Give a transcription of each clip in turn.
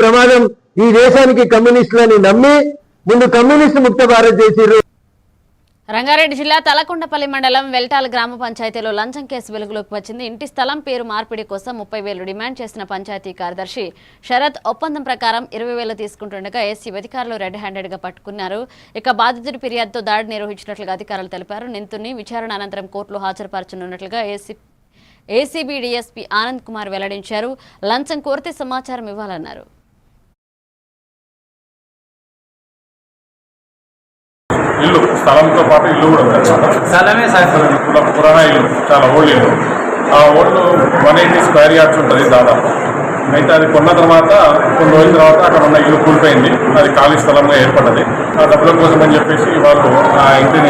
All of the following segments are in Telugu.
ప్రమాదం ఈ దేశానికి కమ్యూనిస్టులని నమ్మి ముందు కమ్యూనిస్ట్ ముక్త భారత్ చేసిర్రు. రంగారెడ్డి జిల్లా తలకొండపల్లి మండలం వెల్టాల్ గ్రామ పంచాయతీలో లంచం కేసు వెలుగులోకి వచ్చింది. ఇంటి స్థలం పేరు మార్పిడి కోసం 30,000 డిమాండ్ చేసిన పంచాయతీ కార్యదర్శి శరత్ ఒప్పందం ప్రకారం 20,000 తీసుకుంటుండగా ఏసీ అధికారులు రెడ్ హ్యాండెడ్ గా పట్టుకున్నారు. ఇక బాధితుడి ఫిర్యాదుతో దాడి నిర్వహించినట్లుగా అధికారులు తెలిపారు. నిందితుడిని విచారణ అనంతరం కోర్టులో హాజరుపరచనున్నట్లుగా ఏసీబీ డీఎస్పీ ఆనంద్ కుమార్ వెల్లడించారు. లంచం కోరితే సమాచారం ఇవ్వాలన్నారు. ఇల్లు స్థలంతో పాటు ఇల్లు కూడా ఉంది. పురాణ ఇల్లు, చాలా ఓల్డ్ ఇల్లు. ఆ ఓల్డ్ 180 స్క్వేర్ యార్డ్స్ ఉంటుంది దాదాపు. అయితే అది కొన్న తర్వాత కొన్ని రోజుల తర్వాత అక్కడ ఉన్న ఇల్లు కూలిపోయింది. అది ఖాళీ స్థలంగా ఏర్పడ్డది. ఆ డబ్బుల కోసం అని చెప్పేసి వాళ్ళు ఆ ఇంటి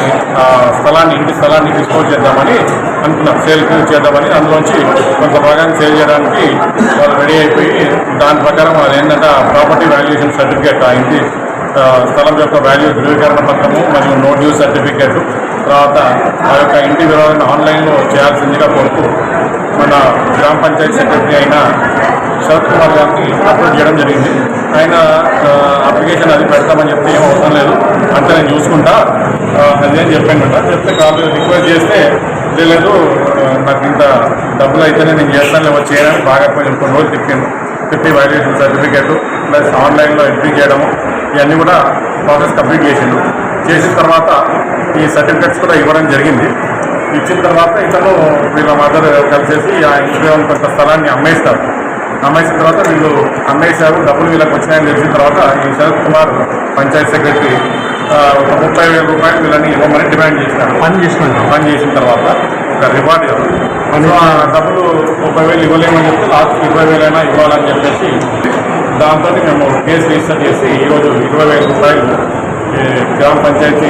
స్థలాన్ని డిస్పోజ్ చేద్దామని అనుకున్నారు, సేల్ చేద్దామని. అందులోంచి కొంత భాగాన్ని సేల్ చేయడానికి వాళ్ళు రెడీ అయిపోయి దాని ప్రకారం అది ఏంటంటే ప్రాపర్టీ వాల్యుయేషన్ సర్టిఫికేట్, ఆ ఇంటి స్థలం యొక్క వాల్యూ ధృవీకరణ పత్రము మరియు నో డ్యూ సర్టిఫికేట్, తర్వాత ఆ యొక్క ఇంటి వివరాలను ఆన్లైన్లో చేయాల్సిందిగా కోరుతూ మన గ్రామ పంచాయతీ సెక్రటరీ అయిన శరత్ కుమార్ గారికి అప్లోడ్ చేయడం జరిగింది. ఆయన అప్లికేషన్ అది పెడతామని చెప్తే ఏం అవసరం లేదు అంటే నేను చూసుకుంటా అదేం చెప్పాను చెప్తే కాదు రిక్వెస్ట్ చేస్తే లేదు నాకు ఇంత డబ్బులు అయితేనే నేను చేస్తాను వచ్చి చేయడానికి బాగా కొంచెం కొన్ని రోజులు తిప్పి వాల్యుయేషన్ సర్టిఫికేట్ ప్లస్ ఆన్లైన్లో ఎంట్రీ చేయడము ఇవన్నీ కూడా ప్రాసెస్ కంప్లీట్ చేసిన తర్వాత ఈ సర్టిఫికెట్స్ కూడా ఇవ్వడం జరిగింది. ఇచ్చిన తర్వాత ఇతను వీళ్ళ మదర్ కలిసేసి ఆ ఇంట్లో కొంత స్థలాన్ని అమ్మేసిన తర్వాత వీళ్ళు అమ్మేశారు, డబ్బులు వీళ్ళకి వచ్చినాయని తెలిసిన తర్వాత ఈ శరత్ కుమార్ పంచాయత్ సెక్రటరీ ఒక 30,000 రూపాయలు వీళ్ళని ఇవ్వమని డిమాండ్ చేసినారు. పని చేసిన తర్వాత ఒక రివార్డ్ ఆ డబ్బులు 30,000 ఇవ్వలేమని చెప్తే లాస్ట్ 20,000 అయినా ఇవ్వాలని చెప్పేసి దాంతో మేము కేసు రిజిస్టర్ చేసి ఈరోజు 20,000 రూపాయలు గ్రామ పంచాయతీ